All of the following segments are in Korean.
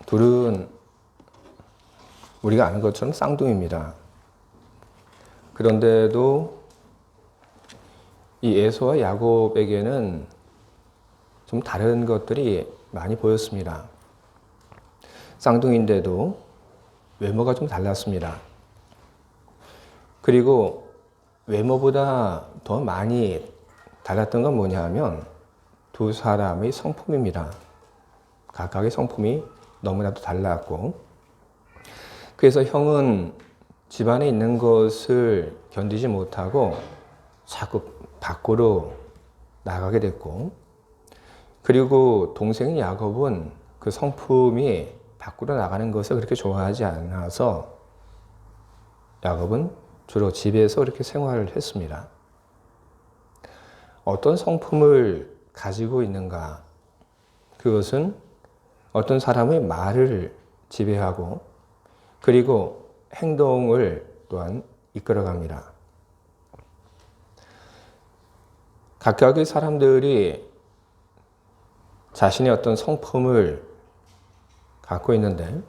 둘은 우리가 아는 것처럼 쌍둥이입니다. 그런데도 이 에서와 야곱에게는 좀 다른 것들이 많이 보였습니다. 쌍둥이인데도 외모가 좀 달랐습니다. 그리고 외모보다 더 많이 달랐던 건 뭐냐 하면 두 사람의 성품입니다. 각각의 성품이 너무나도 달랐고, 그래서 형은 집안에 있는 것을 견디지 못하고 자꾸 밖으로 나가게 됐고, 그리고 동생인 야곱은 그 성품이 밖으로 나가는 것을 그렇게 좋아하지 않아서 야곱은 주로 집에서 그렇게 생활을 했습니다. 어떤 성품을 가지고 있는가? 그것은 어떤 사람의 말을 지배하고 그리고 행동을 또한 이끌어갑니다. 각각의 사람들이 자신의 어떤 성품을 갖고 있는데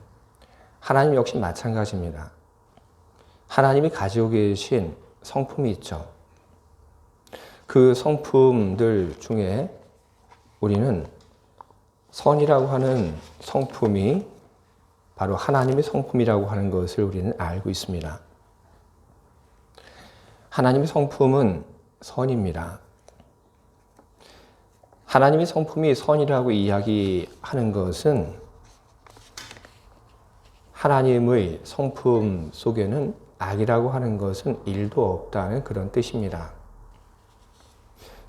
하나님 역시 마찬가지입니다. 하나님이 가지고 계신 성품이 있죠. 그 성품들 중에 우리는 선이라고 하는 성품이 바로 하나님의 성품이라고 하는 것을 우리는 알고 있습니다. 하나님의 성품은 선입니다. 하나님의 성품이 선이라고 이야기하는 것은 하나님의 성품 속에는 악이라고 하는 것은 일도 없다는 그런 뜻입니다.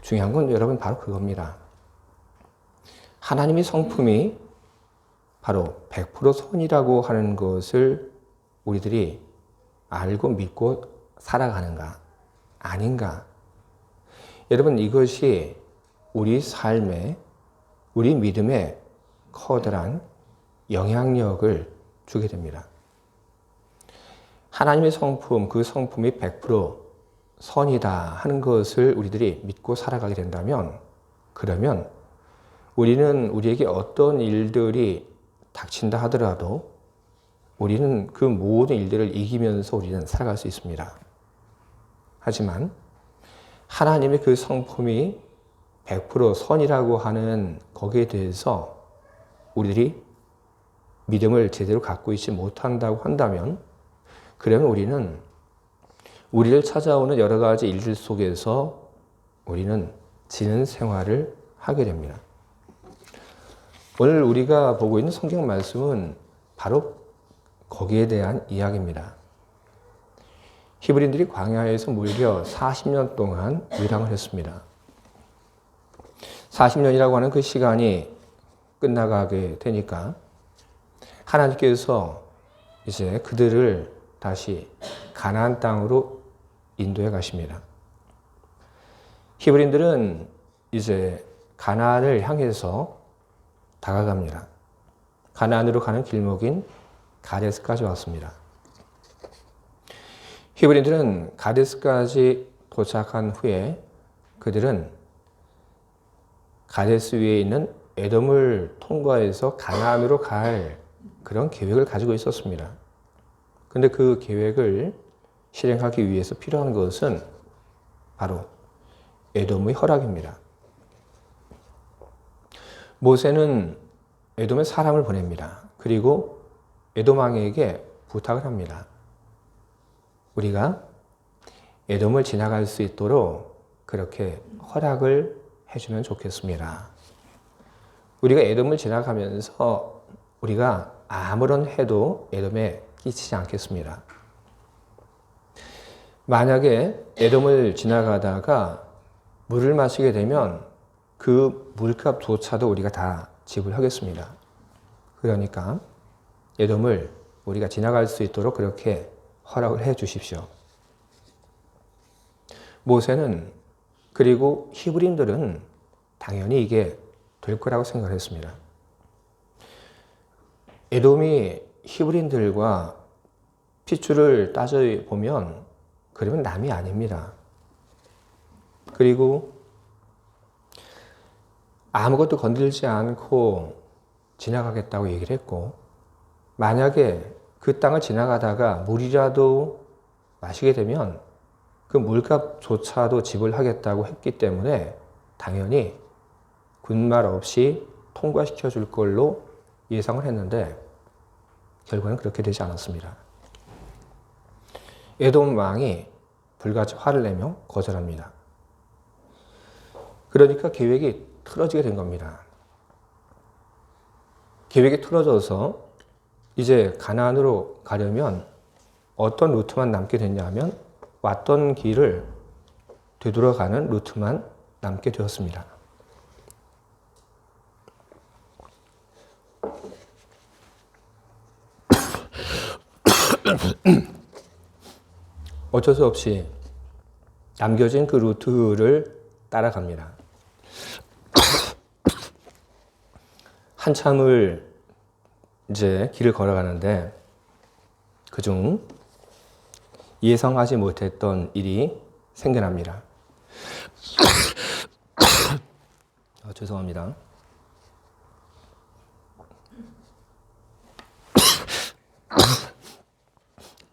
중요한 건 여러분 바로 그겁니다. 하나님의 성품이 바로 100% 선이라고 하는 것을 우리들이 알고 믿고 살아가는가? 아닌가? 여러분, 이것이 우리 삶에, 우리 믿음에 커다란 영향력을 주게 됩니다. 하나님의 성품, 그 성품이 100% 선이다 하는 것을 우리들이 믿고 살아가게 된다면, 그러면 우리는 우리에게 어떤 일들이 닥친다 하더라도 우리는 그 모든 일들을 이기면서 우리는 살아갈 수 있습니다. 하지만 하나님의 그 성품이 100% 선이라고 하는 거기에 대해서 우리들이 믿음을 제대로 갖고 있지 못한다고 한다면, 그러면 우리는 우리를 찾아오는 여러 가지 일들 속에서 우리는 지는 생활을 하게 됩니다. 오늘 우리가 보고 있는 성경 말씀은 바로 거기에 대한 이야기입니다. 히브리인들이 광야에서 무려 40년 동안 멸망을 했습니다. 40년이라고 하는 그 시간이 끝나가게 되니까 하나님께서 이제 그들을 다시 가나안 땅으로 인도해 가십니다. 히브리인들은 이제 가나안을 향해서 다가갑니다. 가나안으로 가는 길목인 가데스까지 왔습니다. 히브리인들은 가데스까지 도착한 후에 그들은 가데스 위에 있는 에돔을 통과해서 가나안으로 갈 그런 계획을 가지고 있었습니다. 그런데 그 계획을 실행하기 위해서 필요한 것은 바로 에돔의 허락입니다. 모세는 에돔에 사람을 보냅니다. 그리고 에돔 왕에게 부탁을 합니다. 우리가 에돔을 지나갈 수 있도록 그렇게 허락을 해주면 좋겠습니다. 우리가 에돔을 지나가면서 우리가 아무런 해도 에돔에 끼치지 않겠습니다. 만약에 에돔을 지나가다가 물을 마시게 되면 그 물값조차도 우리가 다 지불하겠습니다. 그러니까 에돔을 우리가 지나갈 수 있도록 그렇게 허락을 해 주십시오. 모세는, 그리고 히브리인들은 당연히 이게 될 거라고 생각을 했습니다. 에돔이 히브리인들과 핏줄을 따져보면 그러면 남이 아닙니다. 그리고 아무것도 건들지 않고 지나가겠다고 얘기를 했고, 만약에 그 땅을 지나가다가 물이라도 마시게 되면 그 물값조차도 지불하겠다고 했기 때문에 당연히 군말 없이 통과시켜 줄 걸로 예상을 했는데 결과는 그렇게 되지 않았습니다. 에돔 왕이 불같이 화를 내며 거절합니다. 그러니까 계획이 틀어지게 된 겁니다. 계획이 틀어져서 이제 가나안으로 가려면 어떤 루트만 남게 됐냐면 왔던 길을 되돌아가는 루트만 남게 되었습니다. 어쩔 수 없이 남겨진 그 루트를 따라갑니다. 한참을 이제 길을 걸어가는데 그중 예상하지 못했던 일이 생겨납니다. 죄송합니다.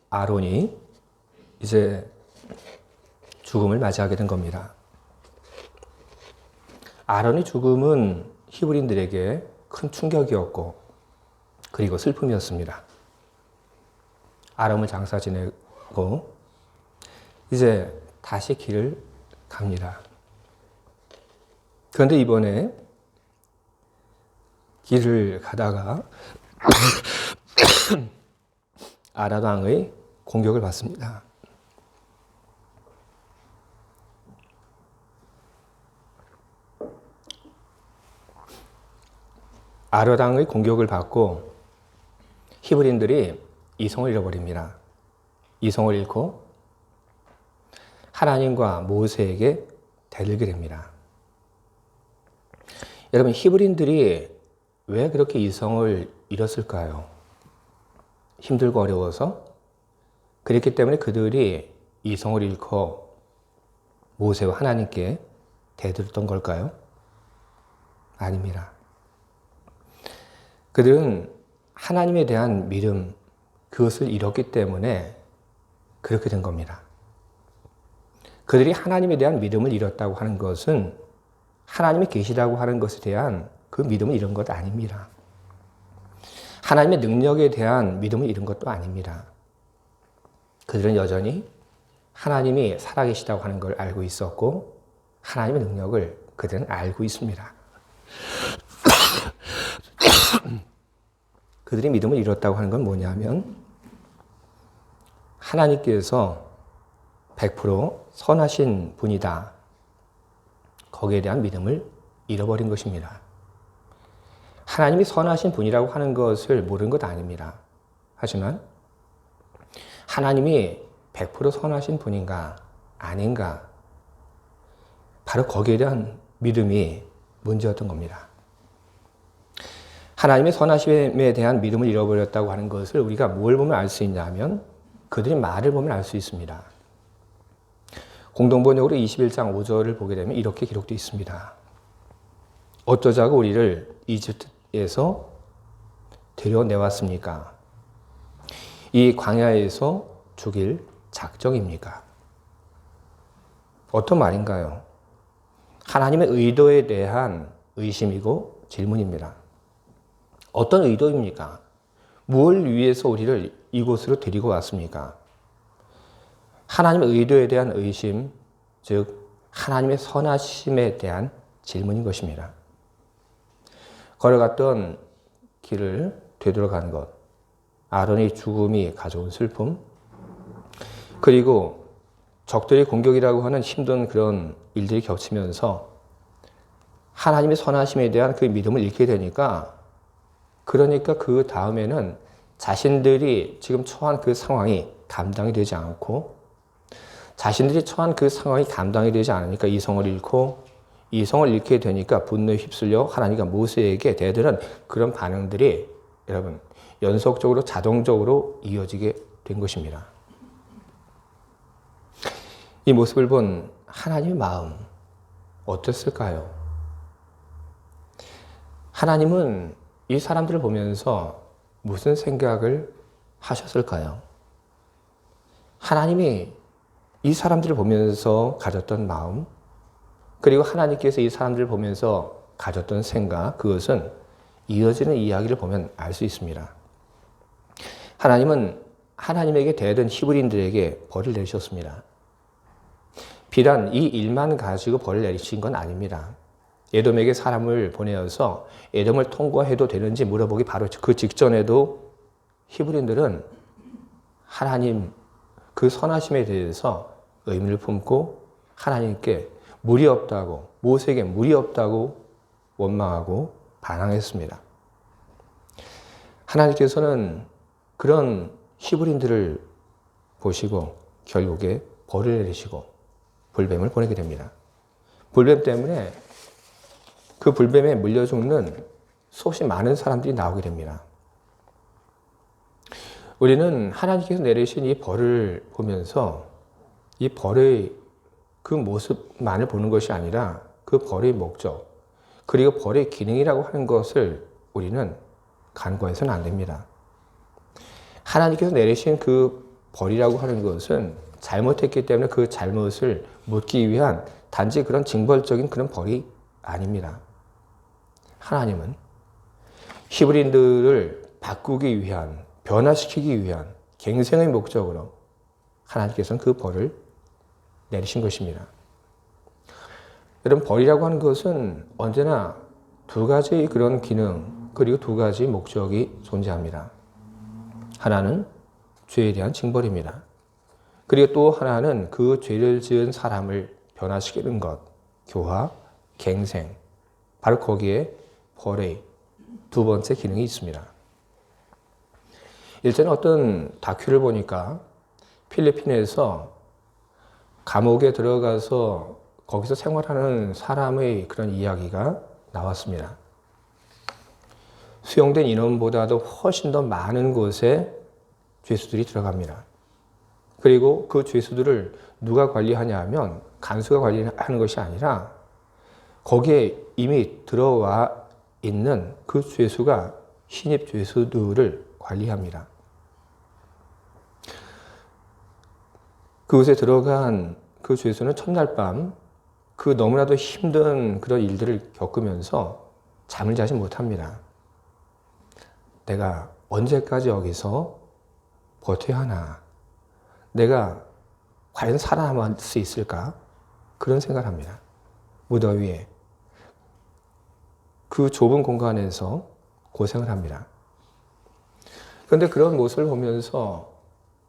아론이 이제 죽음을 맞이하게 된 겁니다. 아론의 죽음은 히브리인들에게 큰 충격이었고 그리고 슬픔이었습니다. 아람을 장사 지내고 이제 다시 길을 갑니다. 그런데 이번에 길을 가다가 아람 왕의 공격을 받습니다. 아람 왕의 공격을 받고 히브리인들이 이성을 잃어버립니다. 이성을 잃고 하나님과 모세에게 대들게 됩니다. 여러분, 히브리인들이 왜 그렇게 이성을 잃었을까요? 힘들고 어려워서? 그렇기 때문에 그들이 이성을 잃고 모세와 하나님께 대들었던 걸까요? 아닙니다. 그들은 하나님에 대한 믿음, 그것을 잃었기 때문에 그렇게 된 겁니다. 그들이 하나님에 대한 믿음을 잃었다고 하는 것은 하나님이 계시다고 하는 것에 대한 그 믿음을 잃은 것 아닙니다. 하나님의 능력에 대한 믿음을 잃은 것도 아닙니다. 그들은 여전히 하나님이 살아계시다고 하는 걸 알고 있었고 하나님의 능력을 그들은 알고 있습니다. 그들이 믿음을 잃었다고 하는 건 뭐냐면 하나님께서 100% 선하신 분이다. 거기에 대한 믿음을 잃어버린 것입니다. 하나님이 선하신 분이라고 하는 것을 모르는 것 아닙니다. 하지만 하나님이 100% 선하신 분인가 아닌가 바로 거기에 대한 믿음이 문제였던 겁니다. 하나님의 선하심에 대한 믿음을 잃어버렸다고 하는 것을 우리가 뭘 보면 알 수 있냐면 그들의 말을 보면 알 수 있습니다. 공동번역으로 21장 5절을 보게 되면 이렇게 기록되어 있습니다. 어쩌자고 우리를 이집트에서 데려내왔습니까? 이 광야에서 죽일 작정입니까? 어떤 말인가요? 하나님의 의도에 대한 의심이고 질문입니다. 어떤 의도입니까? 무엇을 위해서 우리를 이곳으로 데리고 왔습니까? 하나님의 의도에 대한 의심, 즉 하나님의 선하심에 대한 질문인 것입니다. 걸어갔던 길을 되돌아가는 것, 아론의 죽음이 가져온 슬픔, 그리고 적들의 공격이라고 하는 힘든 그런 일들이 겹치면서 하나님의 선하심에 대한 그 믿음을 잃게 되니까 그러니까 그 다음에는 자신들이 지금 처한 그 상황이 감당이 되지 않고 자신들이 처한 그 상황이 감당이 되지 않으니까 이성을 잃고 이성을 잃게 되니까 분노에 휩쓸려 하나님과 모세에게 대들은 그런 반응들이 여러분 연속적으로 자동적으로 이어지게 된 것입니다. 이 모습을 본 하나님의 마음 어땠을까요? 하나님은 이 사람들을 보면서 무슨 생각을 하셨을까요? 하나님이 이 사람들을 보면서 가졌던 마음, 그리고 하나님께서 이 사람들을 보면서 가졌던 생각, 그것은 이어지는 이야기를 보면 알 수 있습니다. 하나님은 하나님에게 대하던 히브리인들에게 벌을 내리셨습니다. 비단 이 일만 가지고 벌을 내리신 건 아닙니다. 에돔에게 사람을 보내어서 에돔을 통과해도 되는지 물어보기 바로 그 직전에도 히브리인들은 하나님 그 선하심에 대해서 의문을 품고 하나님께 물이 없다고, 모세에게 물이 없다고 원망하고 반항했습니다. 하나님께서는 그런 히브리인들을 보시고 결국에 벌을 내리시고 불뱀을 보내게 됩니다. 불뱀 때문에 그 불뱀에 물려 죽는 수없이 많은 사람들이 나오게 됩니다. 우리는 하나님께서 내리신 이 벌을 보면서 이 벌의 그 모습만을 보는 것이 아니라 그 벌의 목적, 그리고 벌의 기능이라고 하는 것을 우리는 간과해서는 안 됩니다. 하나님께서 내리신 그 벌이라고 하는 것은 잘못했기 때문에 그 잘못을 묻기 위한 단지 그런 징벌적인 그런 벌이 아닙니다. 하나님은 히브리인들을 바꾸기 위한, 변화시키기 위한 갱생의 목적으로 하나님께서는 그 벌을 내리신 것입니다. 여러분, 벌이라고 하는 것은 언제나 두 가지 그런 기능, 그리고 두 가지 목적이 존재합니다. 하나는 죄에 대한 징벌입니다. 그리고 또 하나는 그 죄를 지은 사람을 변화시키는 것, 교화, 갱생. 바로 거기에 벌의 두 번째 기능이 있습니다. 일전에 어떤 다큐를 보니까 필리핀에서 감옥에 들어가서 거기서 생활하는 사람의 그런 이야기가 나왔습니다. 수용된 인원보다도 훨씬 더 많은 곳에 죄수들이 들어갑니다. 그리고 그 죄수들을 누가 관리하냐 하면 간수가 관리하는 것이 아니라 거기에 이미 들어와 있는 그 죄수가 신입 죄수들을 관리합니다. 그곳에 들어간 그 죄수는 첫날 밤 그 너무나도 힘든 그런 일들을 겪으면서 잠을 자지 못합니다. 내가 언제까지 여기서 버텨야 하나? 내가 과연 살아남을 수 있을까? 그런 생각을 합니다. 무더위에 그 좁은 공간에서 고생을 합니다. 그런데 그런 모습을 보면서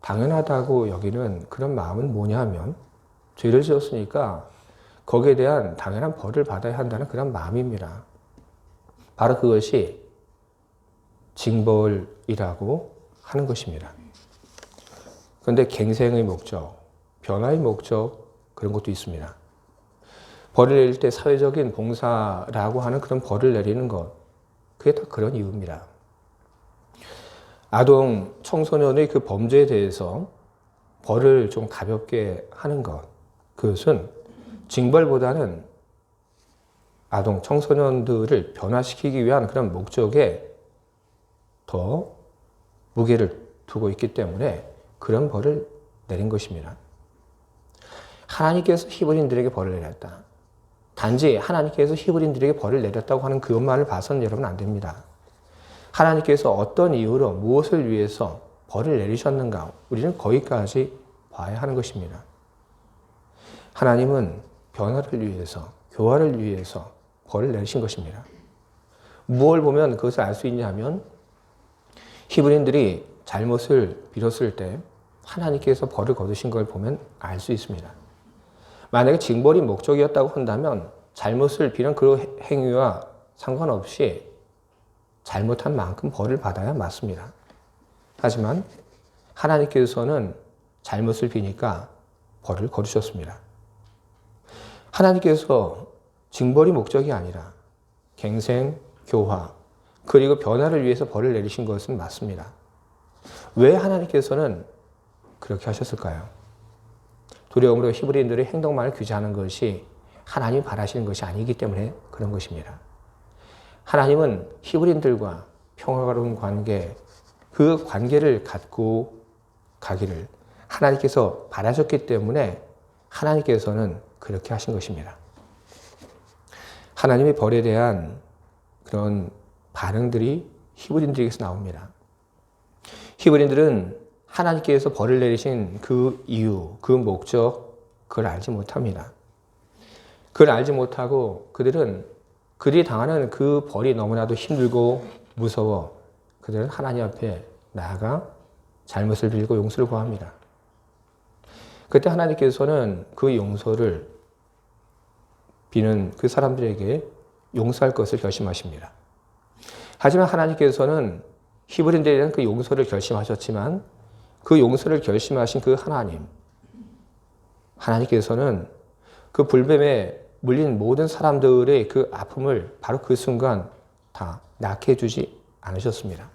당연하다고 여기는 그런 마음은 뭐냐 하면 죄를 지었으니까 거기에 대한 당연한 벌을 받아야 한다는 그런 마음입니다. 바로 그것이 징벌이라고 하는 것입니다. 그런데 갱생의 목적, 변화의 목적, 그런 것도 있습니다. 벌을 내릴 때 사회적인 봉사라고 하는 그런 벌을 내리는 것, 그게 다 그런 이유입니다. 아동, 청소년의 그 범죄에 대해서 벌을 좀 가볍게 하는 것, 그것은 징벌보다는 아동, 청소년들을 변화시키기 위한 그런 목적에 더 무게를 두고 있기 때문에 그런 벌을 내린 것입니다. 하나님께서 히브리인들에게 벌을 내렸다. 단지 하나님께서 히브리인들에게 벌을 내렸다고 하는 그것만을 봐서는 여러분 안 됩니다. 하나님께서 어떤 이유로 무엇을 위해서 벌을 내리셨는가? 우리는 거기까지 봐야 하는 것입니다. 하나님은 변화를 위해서, 교화를 위해서 벌을 내리신 것입니다. 무엇을 보면 그것을 알 수 있냐면 히브리인들이 잘못을 빌었을 때 하나님께서 벌을 거두신 걸 보면 알 수 있습니다. 만약에 징벌이 목적이었다고 한다면 잘못을 빌은 그 행위와 상관없이 잘못한 만큼 벌을 받아야 맞습니다. 하지만 하나님께서는 잘못을 비니까 벌을 거두셨습니다. 하나님께서 징벌이 목적이 아니라 갱생, 교화, 그리고 변화를 위해서 벌을 내리신 것은 맞습니다. 왜 하나님께서는 그렇게 하셨을까요? 두려움으로 히브리인들의 행동만을 규제하는 것이 하나님이 바라시는 것이 아니기 때문에 그런 것입니다. 하나님은 히브리인들과 평화로운 관계, 그 관계를 갖고 가기를 하나님께서 바라셨기 때문에 하나님께서는 그렇게 하신 것입니다. 하나님의 벌에 대한 그런 반응들이 히브리인들에게서 나옵니다. 히브리인들은 하나님께서 벌을 내리신 그 이유, 그 목적, 그걸 알지 못합니다. 그걸 알지 못하고 그들이 당하는 그 벌이 너무나도 힘들고 무서워 그들은 하나님 앞에 나아가 잘못을 빌고 용서를 구합니다. 그때 하나님께서는 그 용서를 비는 그 사람들에게 용서할 것을 결심하십니다. 하지만 하나님께서는 히브리인들에 대한 그 용서를 결심하셨지만 그 용서를 결심하신 그 하나님께서는 그 불뱀에 물린 모든 사람들의 그 아픔을 바로 그 순간 다 낫게 해주지 않으셨습니다.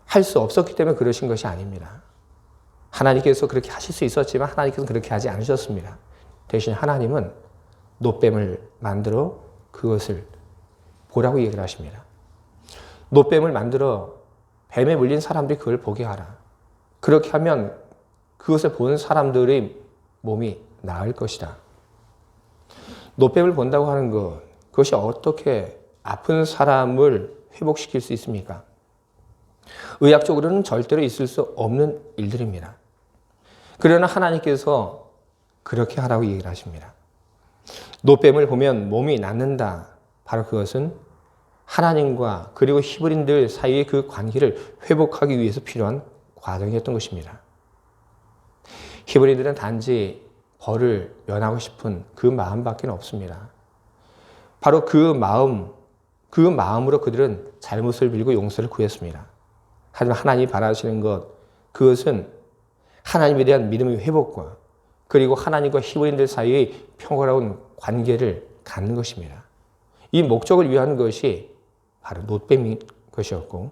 할 수 없었기 때문에 그러신 것이 아닙니다. 하나님께서 그렇게 하실 수 있었지만 하나님께서는 그렇게 하지 않으셨습니다. 대신 하나님은 놋뱀을 만들어 그것을 보라고 얘기를 하십니다. 놋뱀을 만들어 뱀에 물린 사람들이 그걸 보게 하라. 그렇게 하면 그것을 보는 사람들의 몸이 나을 것이다. 놋뱀을 본다고 하는 것, 그것이 어떻게 아픈 사람을 회복시킬 수 있습니까? 의학적으로는 절대로 있을 수 없는 일들입니다. 그러나 하나님께서 그렇게 하라고 얘기를 하십니다. 놋뱀을 보면 몸이 낫는다. 바로 그것은 하나님과 그리고 히브리인들 사이의 그 관계를 회복하기 위해서 필요한 과정이었던 것입니다. 히브리인들은 단지 벌을 면하고 싶은 그 마음밖에 없습니다. 바로 그 마음으로 그들은 잘못을 빌고 용서를 구했습니다. 하지만 하나님이 바라시는 것, 그것은 하나님에 대한 믿음의 회복과 그리고 하나님과 히브리인들 사이의 평화로운 관계를 갖는 것입니다. 이 목적을 위한 것이 바로 놋뱀인 것이었고,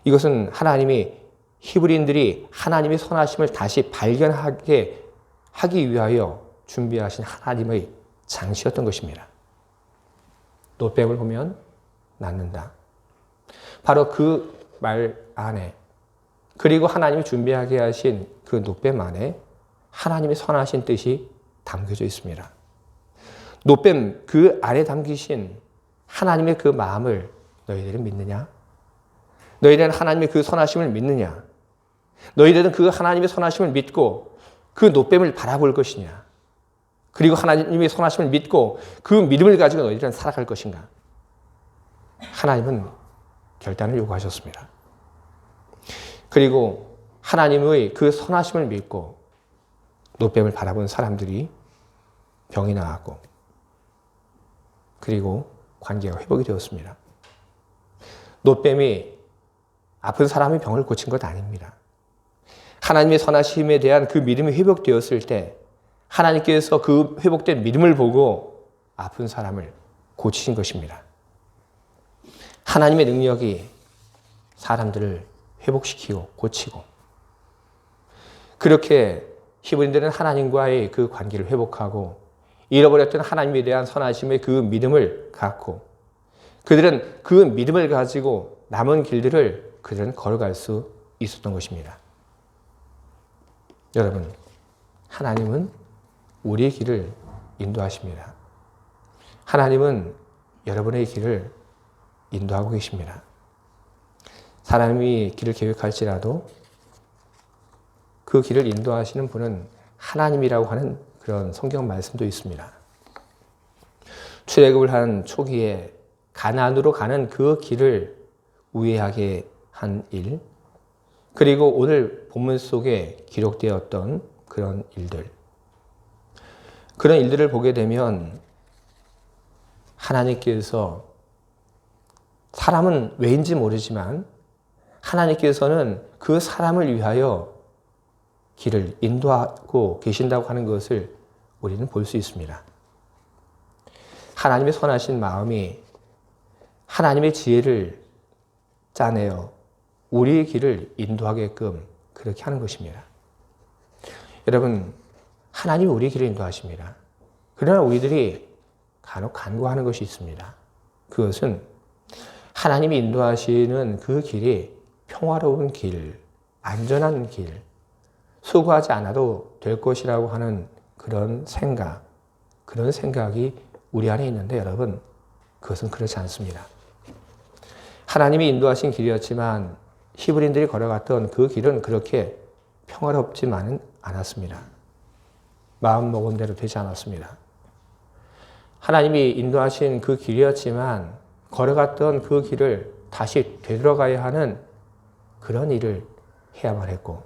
이것은 하나님이 히브리인들이 하나님의 선하심을 다시 발견하게 하기 위하여 준비하신 하나님의 장치였던 것입니다. 놋뱀을 보면 낫는다. 바로 그 말 안에, 그리고 하나님이 준비하게 하신 그 놋뱀 안에 하나님의 선하신 뜻이 담겨져 있습니다. 놋뱀 그 안에 담기신 하나님의 그 마음을 너희들은 믿느냐? 너희들은 하나님의 그 선하심을 믿느냐? 너희들은 그 하나님의 선하심을 믿고 그 놋뱀을 바라볼 것이냐? 그리고 하나님의 선하심을 믿고 그 믿음을 가지고 너희들은 살아갈 것인가? 하나님은 결단을 요구하셨습니다. 그리고 하나님의 그 선하심을 믿고 놋뱀을 바라본 사람들이 병이 나았고 그리고 관계가 회복이 되었습니다. 놋뱀이 아픈 사람의 병을 고친 것 아닙니다. 하나님의 선하심에 대한 그 믿음이 회복되었을 때 하나님께서 그 회복된 믿음을 보고 아픈 사람을 고치신 것입니다. 하나님의 능력이 사람들을 회복시키고 고치고 그렇게 히브리인들은 하나님과의 그 관계를 회복하고 잃어버렸던 하나님에 대한 선하심의 그 믿음을 갖고 그들은 그 믿음을 가지고 남은 길들을 그들은 걸어갈 수 있었던 것입니다. 여러분, 하나님은 우리의 길을 인도하십니다. 하나님은 여러분의 길을 인도하고 계십니다. 사람이 길을 계획할지라도 그 길을 인도하시는 분은 하나님이라고 하는 그런 성경 말씀도 있습니다. 출애굽을 한 초기에 가나안으로 가는 그 길을 우회하게 한 일, 그리고 오늘 본문 속에 기록되었던 그런 일들, 그런 일들을 보게 되면 하나님께서 사람은 왜인지 모르지만 하나님께서는 그 사람을 위하여 길을 인도하고 계신다고 하는 것을 우리는 볼 수 있습니다. 하나님의 선하신 마음이 하나님의 지혜를 짜내어 우리의 길을 인도하게끔 그렇게 하는 것입니다. 여러분, 하나님이 우리의 길을 인도하십니다. 그러나 우리들이 간혹 간구하는 것이 있습니다. 그것은 하나님이 인도하시는 그 길이 평화로운 길, 안전한 길, 수고하지 않아도 될 것이라고 하는 그런 생각이 우리 안에 있는데 여러분, 그것은 그렇지 않습니다. 하나님이 인도하신 길이었지만 히브리인들이 걸어갔던 그 길은 그렇게 평화롭지만은 않았습니다. 마음먹은 대로 되지 않았습니다. 하나님이 인도하신 그 길이었지만 걸어갔던 그 길을 다시 되돌아가야 하는 그런 일을 해야만 했고,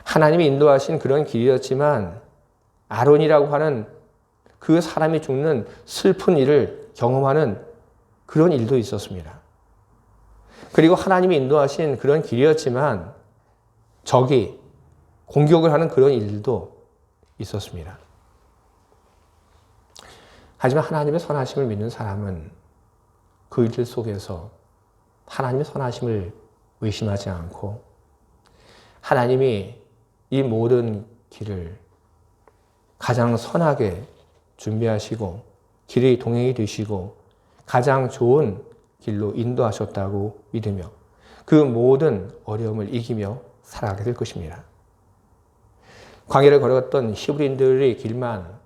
하나님이 인도하신 그런 길이었지만 아론이라고 하는 그 사람이 죽는 슬픈 일을 경험하는 그런 일도 있었습니다. 그리고 하나님이 인도하신 그런 길이었지만 적이 공격을 하는 그런 일도 있었습니다. 하지만 하나님의 선하심을 믿는 사람은 그 일 속에서 하나님의 선하심을 의심하지 않고 하나님이 이 모든 길을 가장 선하게 준비하시고 길의 동행이 되시고 가장 좋은 길로 인도하셨다고 믿으며 그 모든 어려움을 이기며 살아가게 될 것입니다. 광야를 걸어갔던 히브리인들의 길만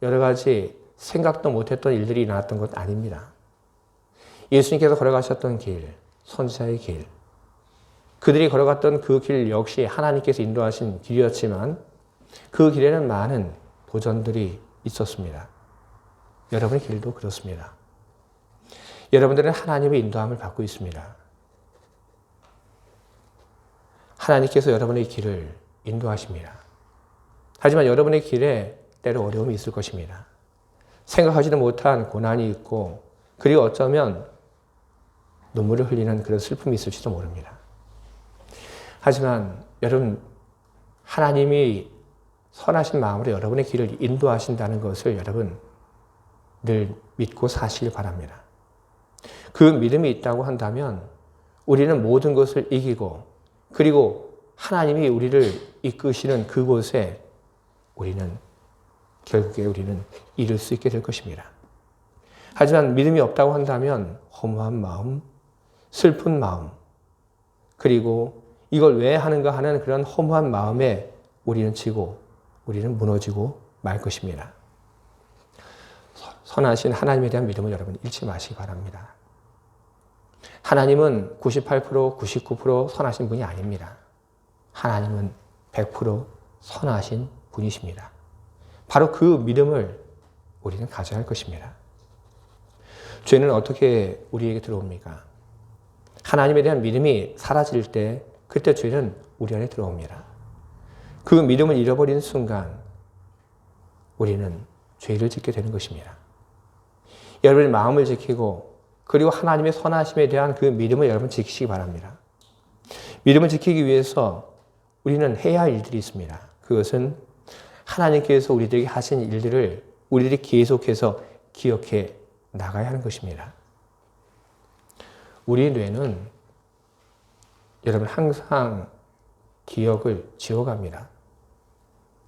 여러 가지 생각도 못했던 일들이 일어났던 것 아닙니다. 예수님께서 걸어가셨던 길, 선지자의 길, 그들이 걸어갔던 그 길 역시 하나님께서 인도하신 길이었지만 그 길에는 많은 도전들이 있었습니다. 여러분의 길도 그렇습니다. 여러분들은 하나님의 인도함을 받고 있습니다. 하나님께서 여러분의 길을 인도하십니다. 하지만 여러분의 길에 때로 어려움이 있을 것입니다. 생각하지도 못한 고난이 있고 그리고 어쩌면 눈물을 흘리는 그런 슬픔이 있을지도 모릅니다. 하지만 여러분, 하나님이 선하신 마음으로 여러분의 길을 인도하신다는 것을 여러분 늘 믿고 사시길 바랍니다. 그 믿음이 있다고 한다면 우리는 모든 것을 이기고 그리고 하나님이 우리를 이끄시는 그곳에 결국에 우리는 이룰 수 있게 될 것입니다. 하지만 믿음이 없다고 한다면 허무한 마음, 슬픈 마음, 그리고 이걸 왜 하는가 하는 그런 허무한 마음에 우리는 무너지고 말 것입니다. 선하신 하나님에 대한 믿음을 여러분 잃지 마시기 바랍니다. 하나님은 98%, 99% 선하신 분이 아닙니다. 하나님은 100% 선하신 분이십니다. 바로 그 믿음을 우리는 가져야 할 것입니다. 죄는 어떻게 우리에게 들어옵니까? 하나님에 대한 믿음이 사라질 때 그때 죄는 우리 안에 들어옵니다. 그 믿음을 잃어버린 순간 우리는 죄를 짓게 되는 것입니다. 여러분의 마음을 지키고 그리고 하나님의 선하심에 대한 그 믿음을 여러분 지키시기 바랍니다. 믿음을 지키기 위해서 우리는 해야 할 일들이 있습니다. 그것은 하나님께서 우리들에게 하신 일들을 우리들이 계속해서 기억해 나가야 하는 것입니다. 우리 뇌는 여러분 항상 기억을 지워갑니다.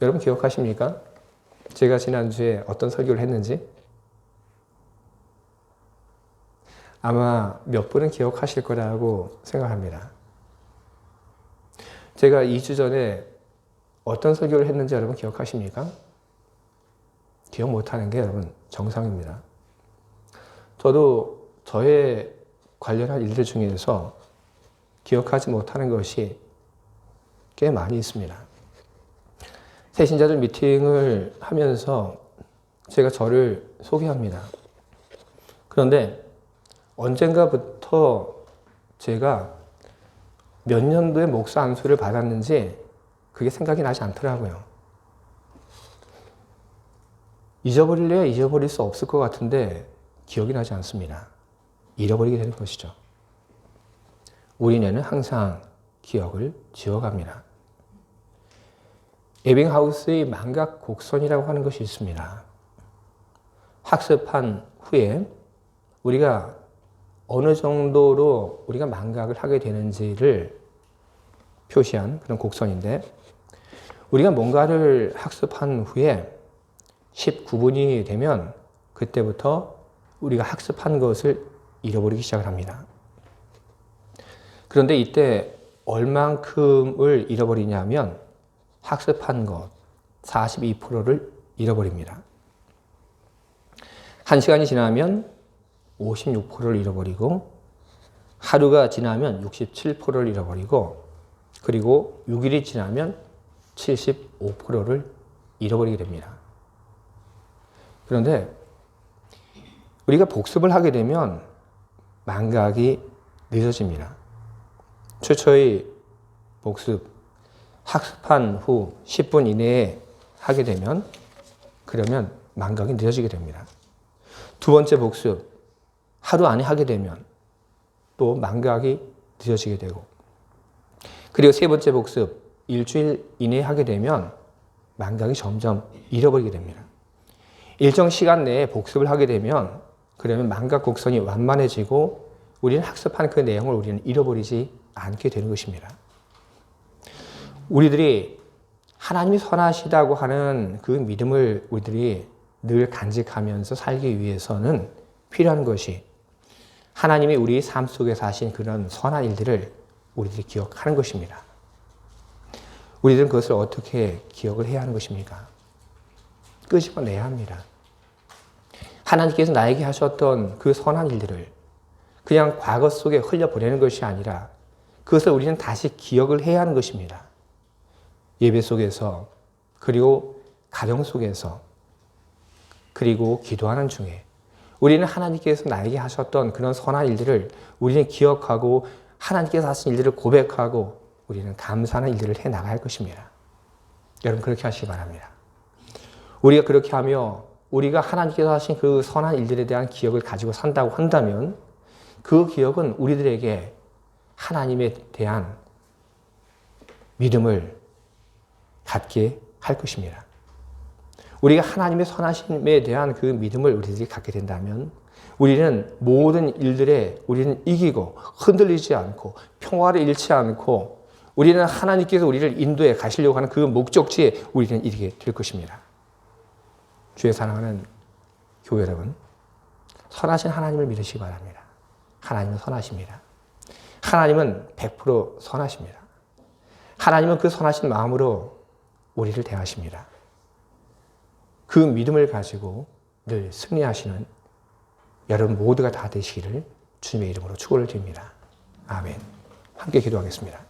여러분 기억하십니까? 제가 지난주에 어떤 설교를 했는지? 아마 몇 분은 기억하실 거라고 생각합니다. 제가 2주 전에 어떤 설교를 했는지 여러분 기억하십니까? 기억 못하는 게 여러분 정상입니다. 저도 저의 관련한 일들 중에서 기억하지 못하는 것이 꽤 많이 있습니다. 새신자들 미팅을 하면서 제가 저를 소개합니다. 그런데 언젠가부터 제가 몇 년도에 목사 안수를 받았는지 그게 생각이 나지 않더라고요. 잊어버릴래야 잊어버릴 수 없을 것 같은데 기억이 나지 않습니다. 잃어버리게 되는 것이죠. 우리 뇌는 항상 기억을 지워갑니다. 에빙하우스의 망각 곡선이라고 하는 것이 있습니다. 학습한 후에 우리가 어느 정도로 우리가 망각을 하게 되는지를 표시한 그런 곡선인데, 우리가 뭔가를 학습한 후에 19분이 되면 그때부터 우리가 학습한 것을 잃어버리기 시작을 합니다. 그런데 이때 얼만큼을 잃어버리냐면 학습한 것 42%를 잃어버립니다. 1시간이 지나면 56%를 잃어버리고 하루가 지나면 67%를 잃어버리고 그리고 6일이 지나면 75%를 잃어버리게 됩니다. 그런데 우리가 복습을 하게 되면 망각이 늦어집니다. 최초의 복습, 학습한 후 10분 이내에 하게 되면 그러면 망각이 늦어지게 됩니다. 두 번째 복습, 하루 안에 하게 되면 또 망각이 늦어지게 되고 그리고 세 번째 복습, 일주일 이내에 하게 되면 망각이 점점 잃어버리게 됩니다. 일정 시간 내에 복습을 하게 되면 그러면 망각 곡선이 완만해지고 우리는 학습한 그 내용을 우리는 잃어버리지 않게 되는 것입니다. 우리들이 하나님이 선하시다고 하는 그 믿음을 우리들이 늘 간직하면서 살기 위해서는 필요한 것이 하나님이 우리 삶 속에서 하신 그런 선한 일들을 우리들이 기억하는 것입니다. 우리들은 그것을 어떻게 기억을 해야 하는 것입니까? 끄집어내야 합니다. 하나님께서 나에게 하셨던 그 선한 일들을 그냥 과거 속에 흘려보내는 것이 아니라 그것을 우리는 다시 기억을 해야 하는 것입니다. 예배 속에서 그리고 가정 속에서 그리고 기도하는 중에 우리는 하나님께서 나에게 하셨던 그런 선한 일들을 우리는 기억하고 하나님께서 하신 일들을 고백하고 우리는 감사하는 일들을 해나가야 할 것입니다. 여러분 그렇게 하시기 바랍니다. 우리가 그렇게 하며 우리가 하나님께서 하신 그 선한 일들에 대한 기억을 가지고 산다고 한다면 그 기억은 우리들에게 하나님에 대한 믿음을 갖게 할 것입니다. 우리가 하나님의 선하심에 대한 그 믿음을 우리들이 갖게 된다면 우리는 모든 일들에 우리는 이기고 흔들리지 않고 평화를 잃지 않고 우리는 하나님께서 우리를 인도해 가시려고 하는 그 목적지에 우리는 이르게 될 것입니다. 주의 사랑하는 교회 여러분, 선하신 하나님을 믿으시기 바랍니다. 하나님은 선하십니다. 하나님은 100% 선하십니다. 하나님은 그 선하신 마음으로 우리를 대하십니다. 그 믿음을 가지고 늘 승리하시는 여러분 모두가 다 되시기를 주님의 이름으로 축원을 드립니다. 아멘. 함께 기도하겠습니다.